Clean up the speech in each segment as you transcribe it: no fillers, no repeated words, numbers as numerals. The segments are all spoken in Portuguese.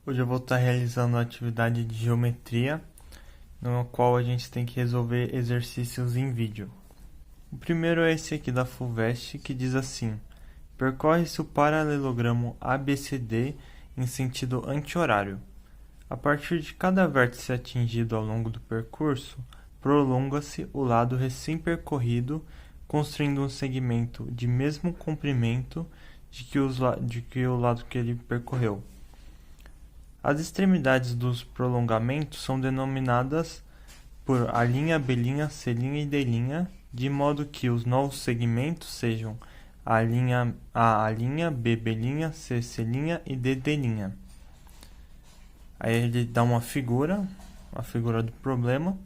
Hoje eu vou estar realizando uma atividade de geometria, no qual a gente tem que resolver exercícios em vídeo. O primeiro é esse aqui da FUVEST, que diz assim: percorre-se o paralelogramo ABCD em sentido anti-horário. A partir de cada vértice atingido ao longo do percurso, prolonga-se o lado recém-percorrido, construindo um segmento de mesmo comprimento de que o lado que ele percorreu. As extremidades dos prolongamentos são denominadas por A', B', C' e D', de modo que os novos segmentos sejam A', B', C' e D'. Aí ele dá uma figura, a figura do problema,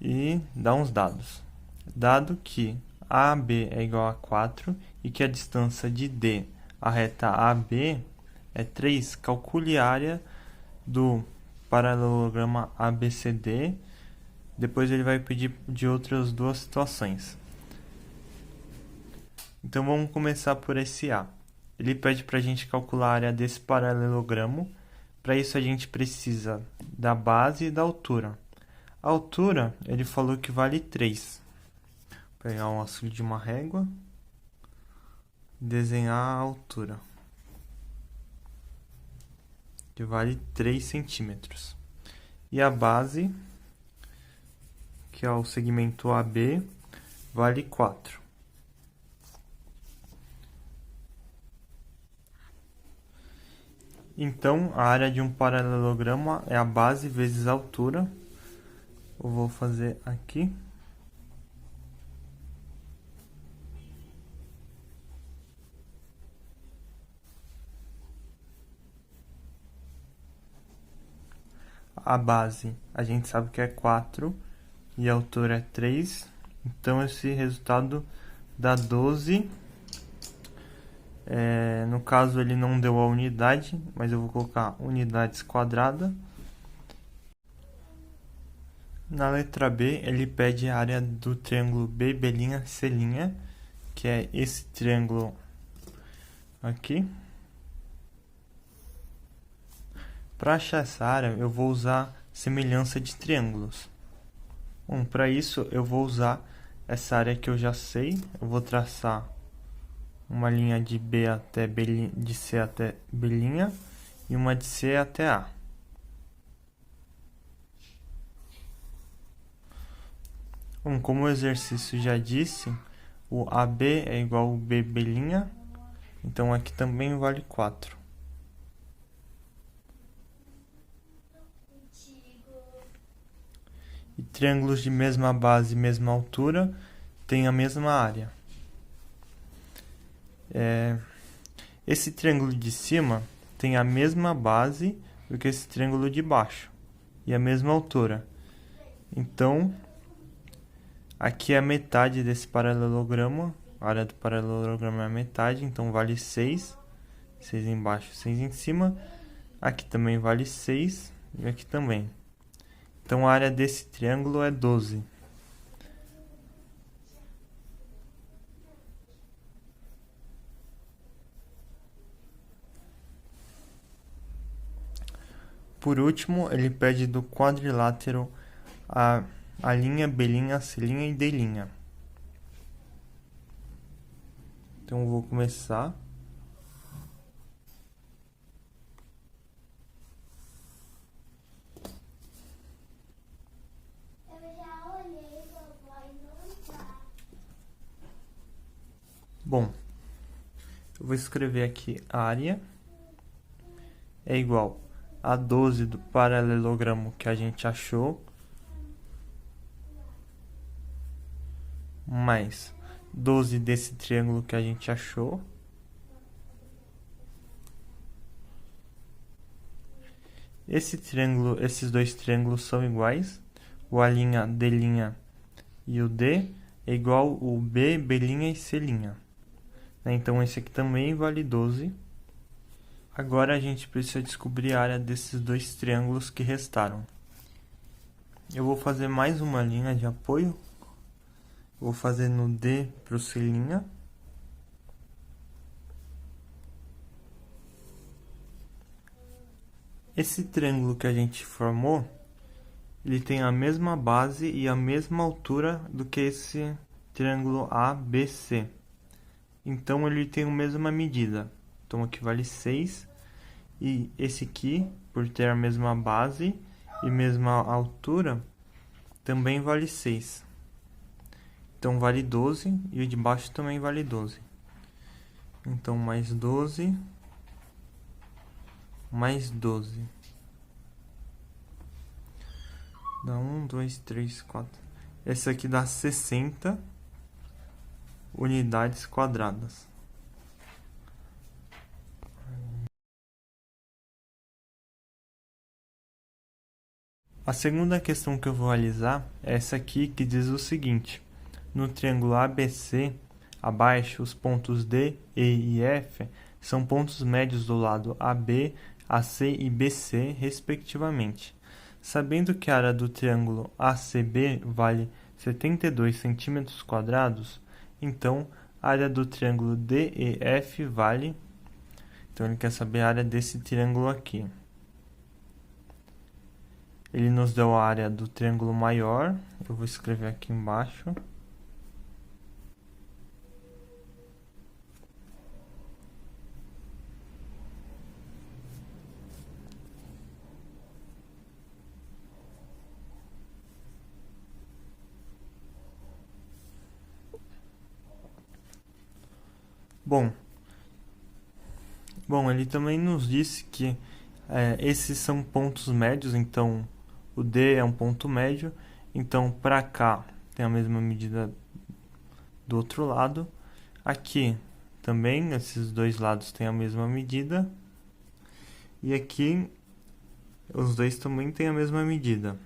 e dá uns dados. Dado que AB é igual a 4 e que a distância de D à reta AB é 3, calcule a área do paralelograma ABCD. Depois ele vai pedir de outras duas situações. Então vamos começar por esse A. Ele pede para a gente calcular a área desse paralelogramo. Para isso a gente precisa da base e da altura. A altura ele falou que vale 3. Vou pegar um auxílio de uma régua e desenhar a altura, que vale 3 centímetros. E a base, que é o segmento AB, vale 4. Então, a área de um paralelogramo é a base vezes a altura. Eu vou fazer aqui. A base, a gente sabe que é 4 e a altura é 3. Então, esse resultado dá 12. No caso, ele não deu a unidade, mas eu vou colocar unidades quadradas. Na letra B, ele pede a área do triângulo BB', C', que é esse triângulo aqui. Para achar essa área, eu vou usar semelhança de triângulos. Bom, para isso, eu vou usar essa área que eu já sei. Eu vou traçar uma linha de B até B, de C até B' e uma de C até A. Bom, como o exercício já disse, o AB é igual ao B', então aqui também vale 4. E triângulos de mesma base e mesma altura têm a mesma área. Esse triângulo de cima tem a mesma base do que esse triângulo de baixo e a mesma altura. Então, aqui é a metade desse paralelogramo. A área do paralelogramo é a metade, então vale 6. 6 embaixo, 6 em cima. Aqui também vale 6 e aqui também. Então, a área desse triângulo é 12. Por último, ele pede do quadrilátero a linha, B', C' e D'. Então, eu vou começar. Bom, eu vou escrever aqui a área é igual a 12 do paralelogramo que a gente achou, mais 12 desse triângulo que a gente achou, esses dois triângulos são iguais, o A', D' e o D é igual o B', B' e C'. Então esse aqui também vale 12. Agora a gente precisa descobrir a área desses dois triângulos que restaram. Eu vou fazer mais uma linha de apoio. Vou fazer no D para o C'. Esse triângulo que a gente formou, ele tem a mesma base e a mesma altura do que esse triângulo ABC. Então ele tem a mesma medida. Então aqui vale 6. E esse aqui, por ter a mesma base e mesma altura, também vale 6. Então vale 12 e o de baixo também vale 12. Então mais 12 mais 12. Dá 1, 2, 3, 4. Esse aqui dá 60 unidades quadradas. A segunda questão que eu vou realizar é essa aqui, que diz o seguinte: no triângulo ABC, abaixo, os pontos D, E e F são pontos médios do lado AB, AC e BC, respectivamente. Sabendo que a área do triângulo ACB vale 72 centímetros quadrados, então a área do triângulo DEF vale... Então ele quer saber a área desse triângulo aqui. Ele nos deu a área do triângulo maior, eu vou escrever aqui embaixo. Bom, ele também nos disse que esses são pontos médios, então o D é um ponto médio, então para cá tem a mesma medida do outro lado. Aqui também, esses dois lados têm a mesma medida. E aqui, os dois também têm a mesma medida.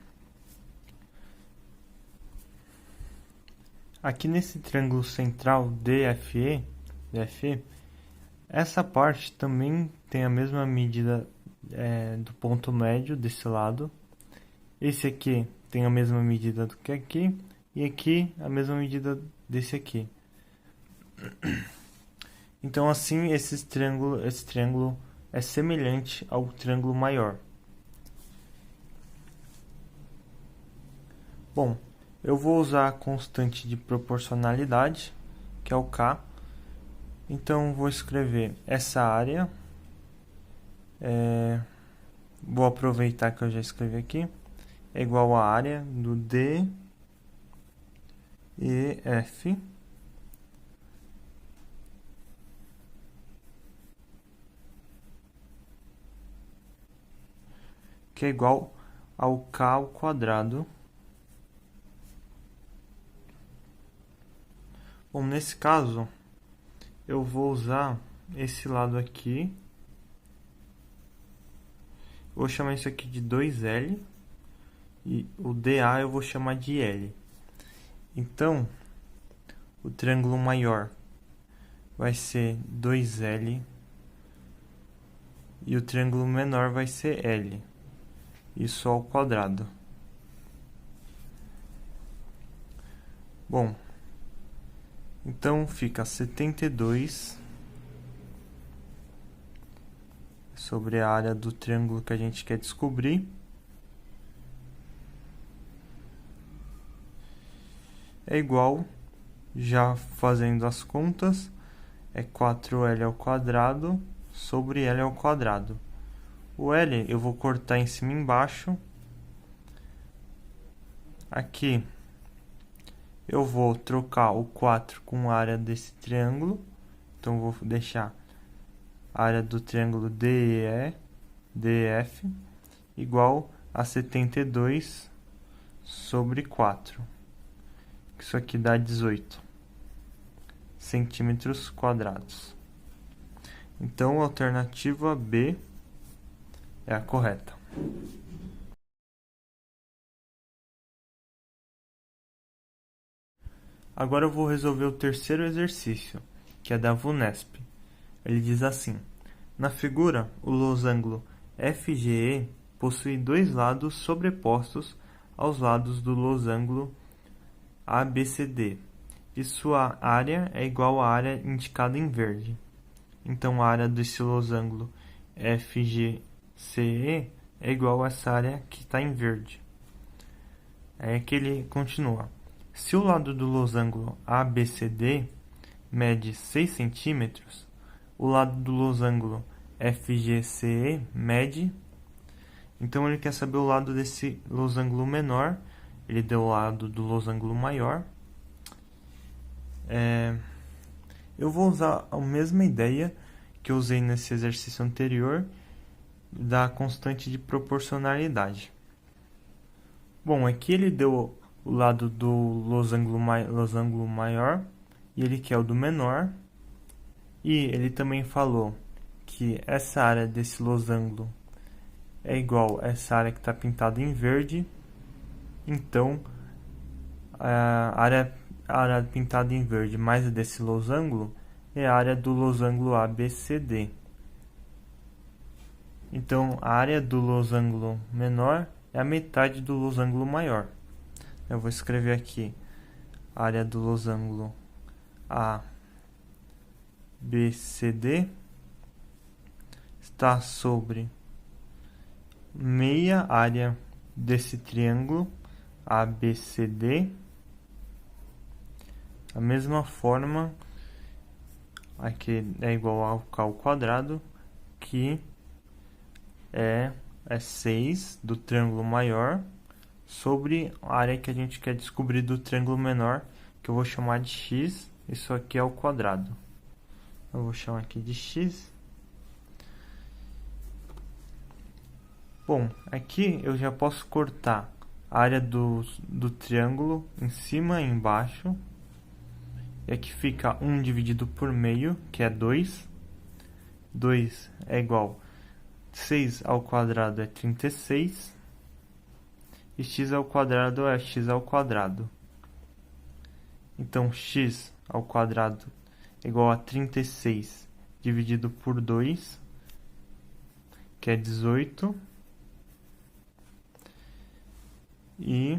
Aqui nesse triângulo central DFE, essa parte também tem a mesma medida do ponto médio desse lado. Esse aqui tem a mesma medida do que aqui. E aqui a mesma medida desse aqui. Então assim esse triângulo é semelhante ao triângulo maior. Bom, eu vou usar a constante de proporcionalidade, que é o K. Então vou escrever essa área. Vou aproveitar que eu já escrevi aqui. É igual à área do D e F. Que é igual ao K ao quadrado. Bom, nesse caso, eu vou usar esse lado aqui. Vou chamar isso aqui de 2L. E o DA eu vou chamar de L. Então, o triângulo maior vai ser 2L. E o triângulo menor vai ser L. Isso ao quadrado. Bom, então fica 72 sobre a área do triângulo que a gente quer descobrir. É igual, já fazendo as contas, é 4L ao quadrado sobre L ao quadrado. O L eu vou cortar em cima e embaixo. Aqui eu vou trocar o 4 com a área desse triângulo. Então vou deixar a área do triângulo DF igual a 72 sobre 4. Isso aqui dá 18 centímetros quadrados. Então a alternativa B é a correta. Agora eu vou resolver o terceiro exercício, que é da VUNESP. Ele diz assim: na figura, o losango FGE possui dois lados sobrepostos aos lados do losango ABCD, e sua área é igual à área indicada em verde. Então a área desse losango FGCE é igual a essa área que está em verde. É que ele continua. Se o lado do losango ABCD mede 6 centímetros, o lado do losango FGCE mede... Então ele quer saber o lado desse losango menor. Ele deu o lado do losango maior. Eu vou usar a mesma ideia que eu usei nesse exercício anterior da constante de proporcionalidade. Bom, aqui ele deu o lado do losango maior e ele quer o do menor. E ele também falou que essa área desse losango é igual a essa área que está pintada em verde. Então, a área pintada em verde mais a desse losango é a área do losango ABCD. Então, a área do losango menor é a metade do losango maior. Eu vou escrever aqui a área do losango ABCD está sobre meia área desse triângulo ABCD. Da mesma forma, aqui é igual ao quadrado, que é 6 do triângulo maior sobre a área que a gente quer descobrir do triângulo menor, que eu vou chamar de x. Isso aqui é o quadrado. Eu vou chamar aqui de x. Bom, aqui eu já posso cortar a área do triângulo em cima e embaixo. E aqui fica 1 dividido por meio, que é 2. 2 é igual a 6 ao quadrado é 36. E x ao quadrado é x ao quadrado. Então, x ao quadrado é igual a 36 dividido por 2, que é 18. E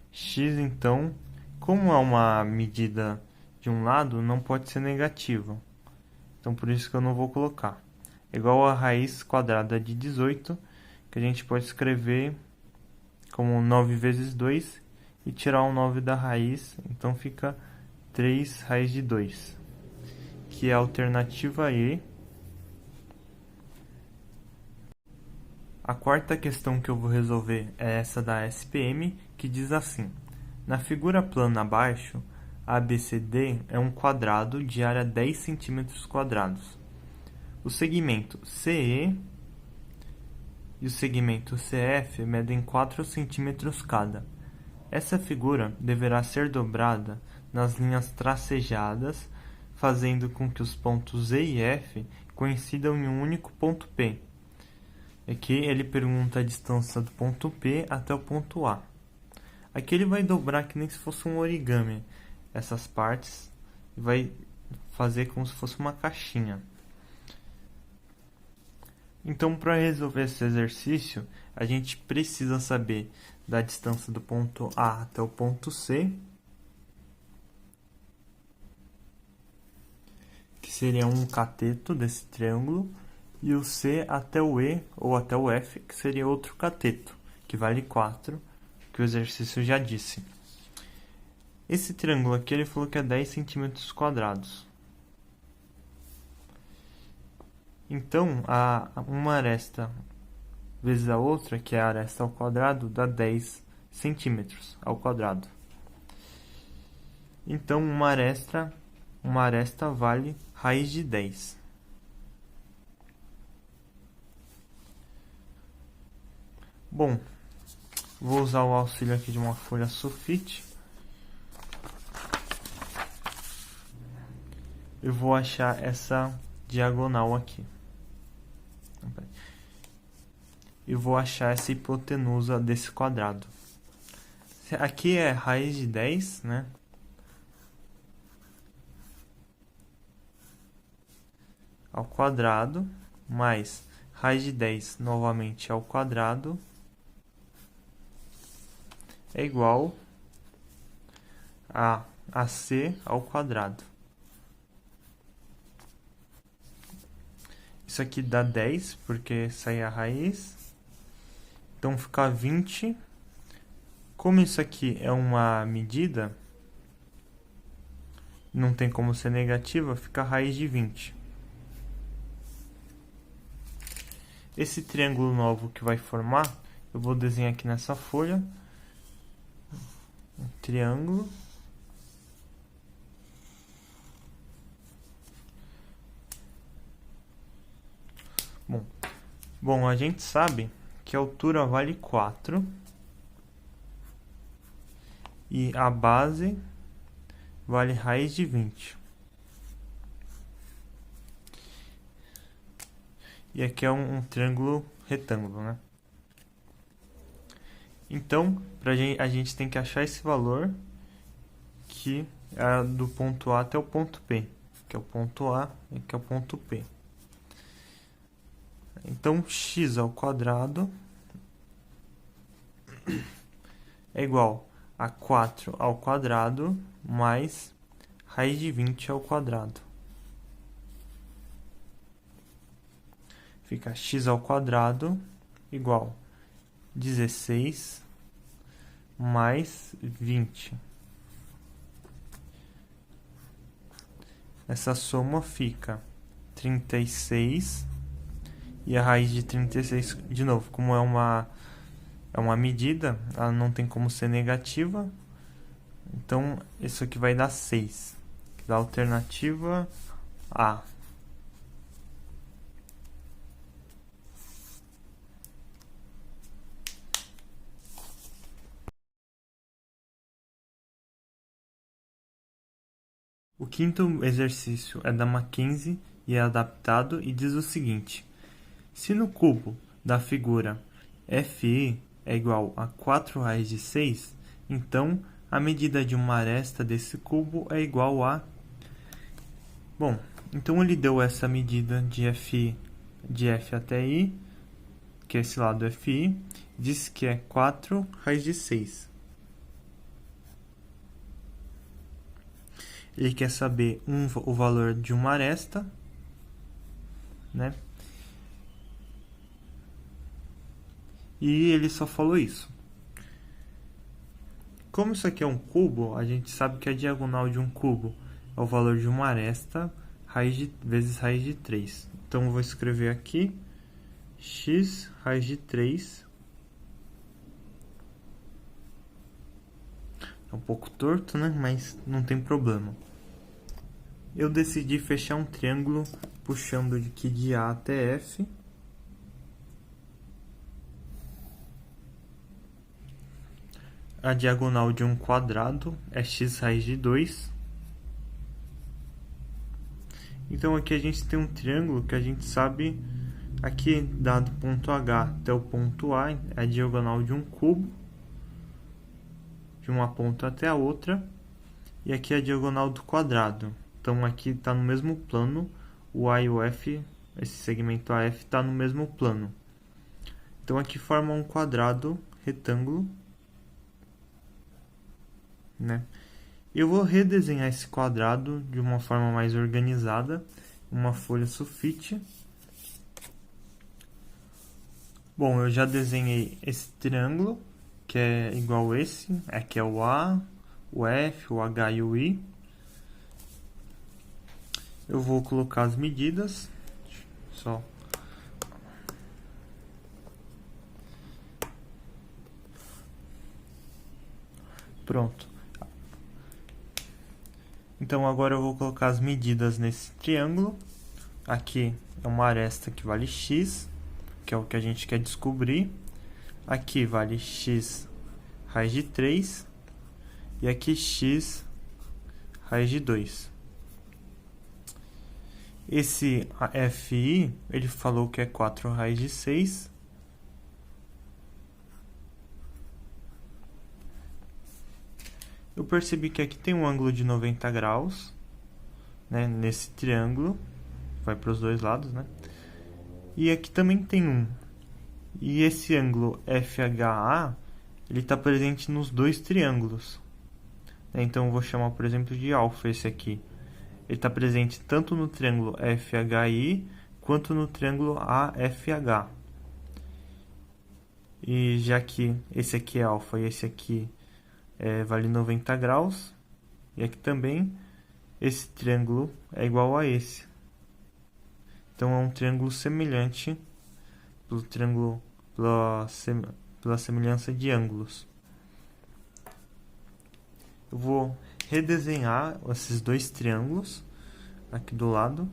x, então, como é uma medida de um lado, não pode ser negativa. Então, por isso que eu não vou colocar. É igual a raiz quadrada de 18, que a gente pode escrever como 9 vezes 2 e tirar o 9 da raiz. Então, fica 3 raiz de 2, que é a alternativa E. A quarta questão que eu vou resolver é essa da SPM, que diz assim: na figura plana abaixo, ABCD é um quadrado de área 10 cm². O segmento CE e o segmento CF medem 4 cm cada. Essa figura deverá ser dobrada nas linhas tracejadas, fazendo com que os pontos E e F coincidam em um único ponto P. Aqui ele pergunta a distância do ponto P até o ponto A. Aqui ele vai dobrar que nem se fosse um origami essas partes e vai fazer como se fosse uma caixinha. Então, para resolver esse exercício, a gente precisa saber da distância do ponto A até o ponto C, que seria um cateto desse triângulo, e o C até o E ou até o F, que seria outro cateto, que vale 4, que o exercício já disse. Esse triângulo aqui ele falou que é 10 cm². Então, uma aresta vezes a outra, que é a aresta ao quadrado, dá 10 centímetros ao quadrado. Então, uma aresta vale raiz de 10. Bom, vou usar o auxílio aqui de uma folha sulfite. Eu vou achar essa diagonal aqui. Eu vou achar essa hipotenusa desse quadrado. Aqui é raiz de 10, né? Ao quadrado, mais raiz de 10 novamente ao quadrado, é igual a AC ao quadrado. Isso aqui dá 10, porque sai a raiz. Então fica 20. Como isso aqui é uma medida, não tem como ser negativa, fica a raiz de 20. Esse triângulo novo que vai formar, eu vou desenhar aqui nessa folha. Um triângulo. Bom, a gente sabe que a altura vale 4 e a base vale raiz de 20. E aqui é um triângulo retângulo, né? Então, a gente tem que achar esse valor que é do ponto A até o ponto P, que é o ponto A e que é o ponto P. Então, x ao quadrado é igual a 4 ao quadrado mais raiz de 20 ao quadrado. Fica x ao quadrado igual 16 mais 20. Essa soma fica 36. E a raiz de 36, de novo, como é uma medida, ela não tem como ser negativa. Então, isso aqui vai dar 6. Que dá a alternativa A. O quinto exercício é da Mackenzie e é adaptado e diz o seguinte: se no cubo da figura FI é igual a 4 raiz de 6, então a medida de uma aresta desse cubo é igual a... Bom, então ele deu essa medida de FI de F até I, que é esse lado FI, disse que é 4 raiz de 6. Ele quer saber o valor de uma aresta, né? E ele só falou isso. Como isso aqui é um cubo, a gente sabe que a diagonal de um cubo é o valor de uma aresta vezes raiz de 3. Então, eu vou escrever aqui x raiz de 3. É um pouco torto, né? Mas não tem problema. Eu decidi fechar um triângulo puxando aqui de A até F. A diagonal de um quadrado é x raiz de 2. Então aqui a gente tem um triângulo que a gente sabe, aqui dado ponto H até o ponto A, é a diagonal de um cubo, de uma ponta até a outra, e aqui é a diagonal do quadrado. Então aqui está no mesmo plano, o A e o F, esse segmento AF está no mesmo plano. Então aqui forma um quadrado retângulo, né? Eu vou redesenhar esse quadrado de uma forma mais organizada, uma folha sulfite. Bom, eu já desenhei esse triângulo, que é igual a esse. Aqui é o A, o F, o H e o I. Eu vou colocar as medidas. Só. Pronto. Então agora eu vou colocar as medidas nesse triângulo. Aqui é uma aresta que vale x, que é o que a gente quer descobrir. Aqui vale x raiz de 3 e aqui x raiz de 2. Esse FI, ele falou que é 4 raiz de 6. Eu percebi que aqui tem um ângulo de 90 graus, né, nesse triângulo, vai para os dois lados, né? E aqui também tem um. E esse ângulo FHA, ele está presente nos dois triângulos. Então eu vou chamar, por exemplo, de alfa esse aqui. Ele está presente tanto no triângulo FHI quanto no triângulo AFH. E já que esse aqui é alfa e esse aqui vale 90 graus, e aqui também, esse triângulo é igual a esse. Então é um triângulo semelhante pela semelhança de ângulos. Eu vou redesenhar esses dois triângulos aqui do lado.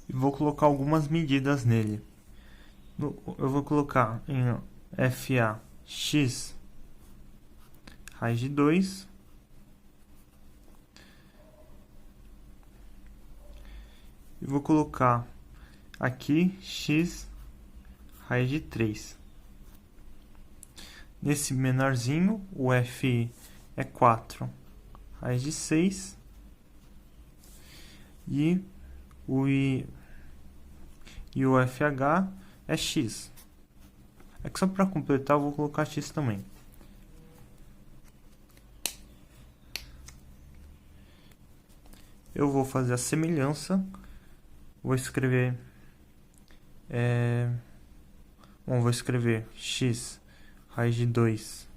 E vou colocar algumas medidas nele. Eu vou colocar em FA x raiz de 2 e vou colocar aqui x raiz de 3. Nesse menorzinho, o f é 4 raiz de 6 e o FH é x. É que só para completar eu vou colocar x também. Eu vou fazer a semelhança. Vou escrever vou escrever x raiz de 2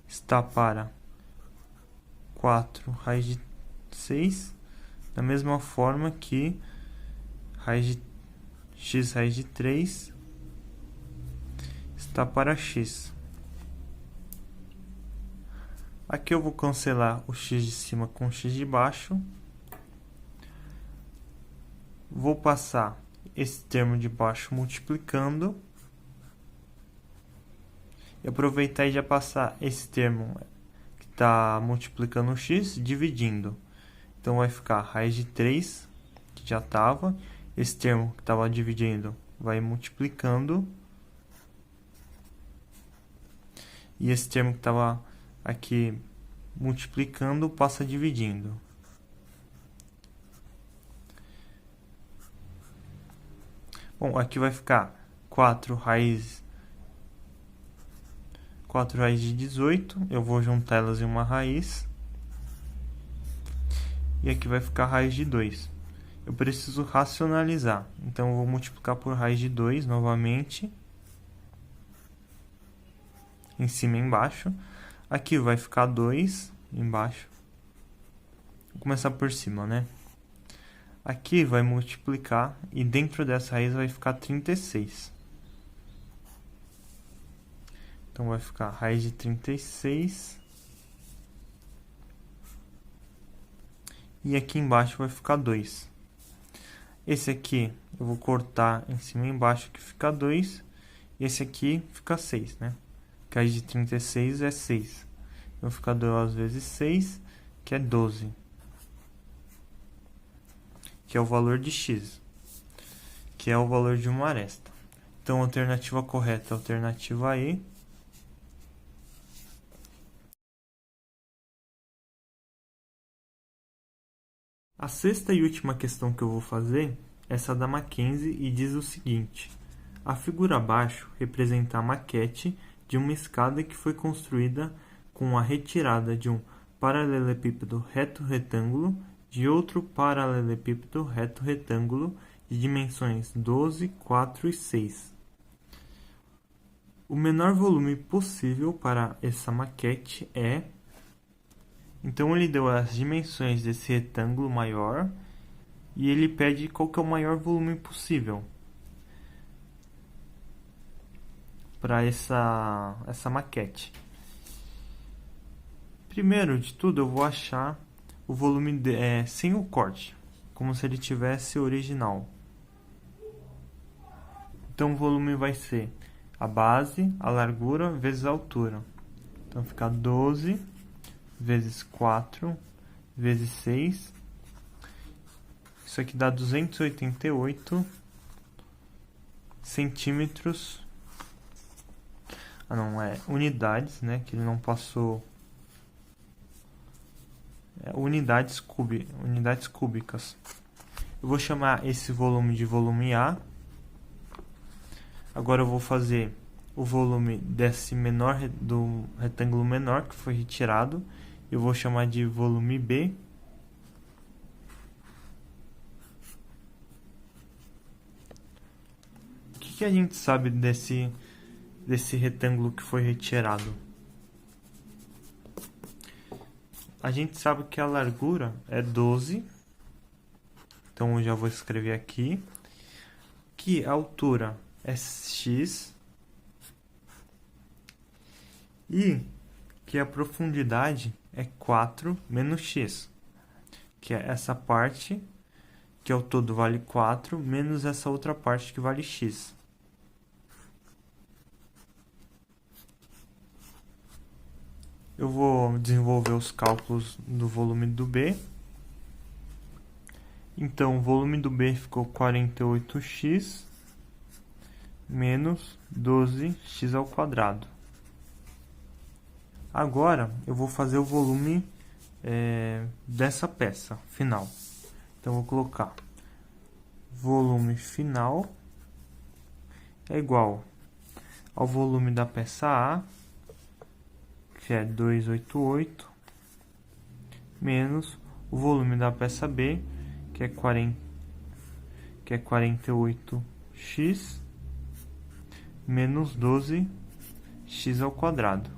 está para 4 raiz de 6, da mesma forma que x raiz de 3 está para x. Aqui eu vou cancelar o x de cima com o x de baixo. Vou passar esse termo de baixo multiplicando. E aproveitar e já passar esse termo que está multiplicando o x, dividindo. Então vai ficar raiz de 3, que já estava. Esse termo que estava dividindo vai multiplicando. E esse termo que estava aqui multiplicando passa dividindo. Bom, aqui vai ficar 4 raiz de 18. Eu vou juntar elas em uma raiz. E aqui vai ficar raiz de 2. Eu preciso racionalizar. Então, eu vou multiplicar por raiz de 2 novamente. Em cima e embaixo. Aqui vai ficar 2 embaixo. Vou começar por cima, né? Aqui vai multiplicar e dentro dessa raiz vai ficar 36. Então vai ficar raiz de 36. E aqui embaixo vai ficar 2. Esse aqui eu vou cortar em cima e embaixo que fica 2. E esse aqui fica 6, né? Que a raiz de 36 é 6. Então fica 2 vezes 6, que é 12. Que é o valor de x, que é o valor de uma aresta. Então, a alternativa correta é a alternativa E. A sexta e última questão que eu vou fazer é essa da Mackenzie e diz o seguinte: a figura abaixo representa a maquete de uma escada que foi construída com a retirada de um paralelepípedo reto-retângulo de outro paralelepípedo reto-retângulo de dimensões 12, 4 e 6. O menor volume possível para essa maquete é... Então, ele deu as dimensões desse retângulo maior e ele pede qual que é o maior volume possível para essa maquete. Primeiro de tudo, eu vou achar o volume sem o corte, como se ele tivesse original. Então, o volume vai ser a base, a largura, vezes a altura. Então, fica 12 vezes 4 vezes 6. Isso aqui dá 288 centímetros. Não, unidades, né? Que ele não passou... unidades cúbicas. Eu vou chamar esse volume de volume A. Agora eu vou fazer o volume desse menor, do retângulo menor que foi retirado. Eu vou chamar de volume B. O que a gente sabe desse retângulo que foi retirado? A gente sabe que a largura é 12. Então eu já vou escrever aqui. Que a altura é x. E que a profundidade é 4 menos x. Que é essa parte, que ao todo vale 4, menos essa outra parte que vale x. Eu vou desenvolver os cálculos do volume do B. Então, o volume do B ficou 48x menos 12x ao quadrado. Agora, eu vou fazer o volume dessa peça final. Então, eu vou colocar volume final é igual ao volume da peça A, que é 288, menos o volume da peça B, que é 48x, menos 12x ao quadrado.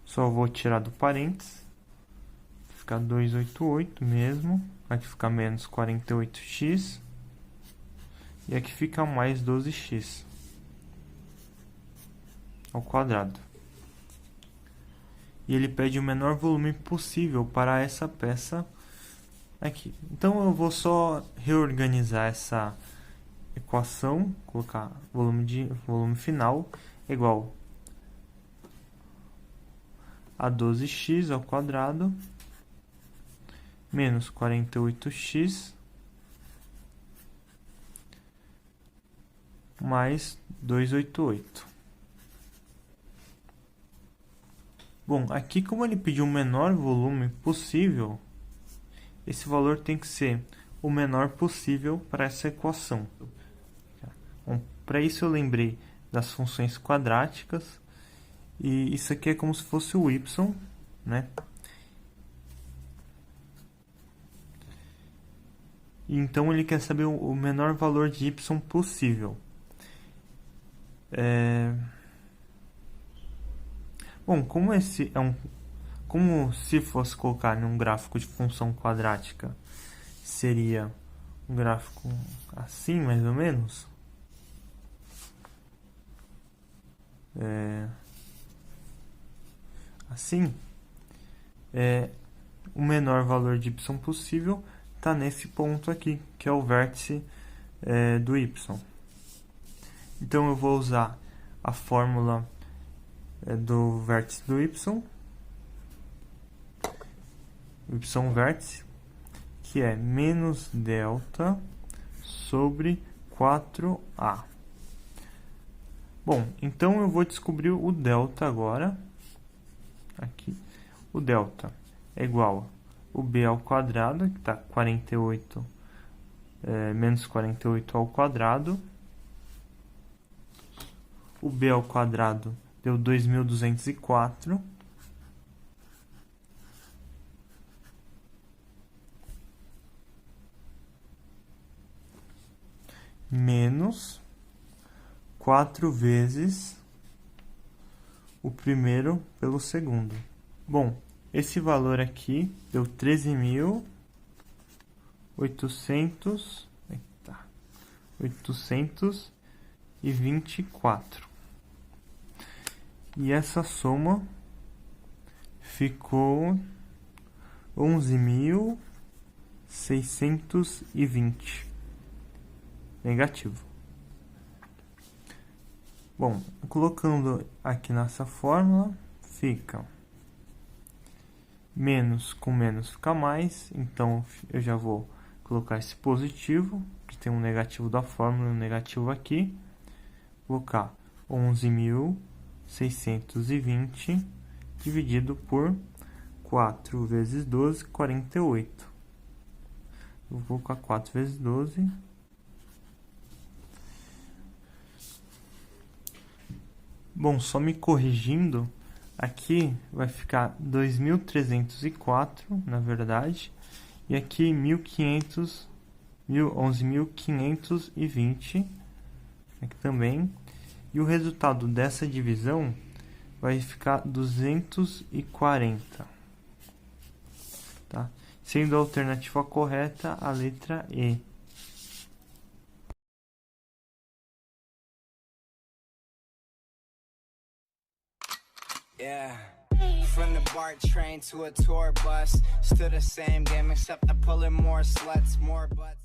Só vou tirar do parênteses, ficar 288 mesmo, aqui fica menos 48x, e aqui fica mais 12x ao quadrado. E ele pede o menor volume possível para essa peça aqui. Então eu vou só reorganizar essa equação, colocar volume final igual a 12x ao quadrado menos 48x mais 288. Bom, aqui como ele pediu o menor volume possível, esse valor tem que ser o menor possível para essa equação. Bom, para isso eu lembrei das funções quadráticas, e isso aqui é como se fosse o y, né? Então ele quer saber o menor valor de y possível. Bom, como esse é como se fosse colocar em um gráfico de função quadrática, seria um gráfico assim, mais ou menos. Assim, o menor valor de y possível está nesse ponto aqui, que é o vértice do y. Então eu vou usar a fórmula do vértice do y vértice, que é menos delta sobre 4a. Bom, então eu vou descobrir o delta agora. Aqui, o delta é igual o b ao quadrado, que está 48 menos 48 ao quadrado. O b ao quadrado deu 2.204. Menos 4 vezes o primeiro pelo segundo. Bom, esse valor aqui deu 13.824. E essa soma ficou 11.620. Negativo. Bom, colocando aqui nessa fórmula, fica menos com menos fica mais, então eu já vou colocar esse positivo, que tem um negativo da fórmula e um negativo aqui, vou colocar 11.620 620 dividido por 4 vezes 12, 48. Eu vou colocar 4 vezes 12. Bom, só me corrigindo, aqui vai ficar 2.304, na verdade, e aqui 11.520, aqui também. E o resultado dessa divisão vai ficar 240, tá? Sendo a alternativa correta a letra E. Yeah, from the BART train to a tour bus, still the same game except I'm pulling more sluts, more butts.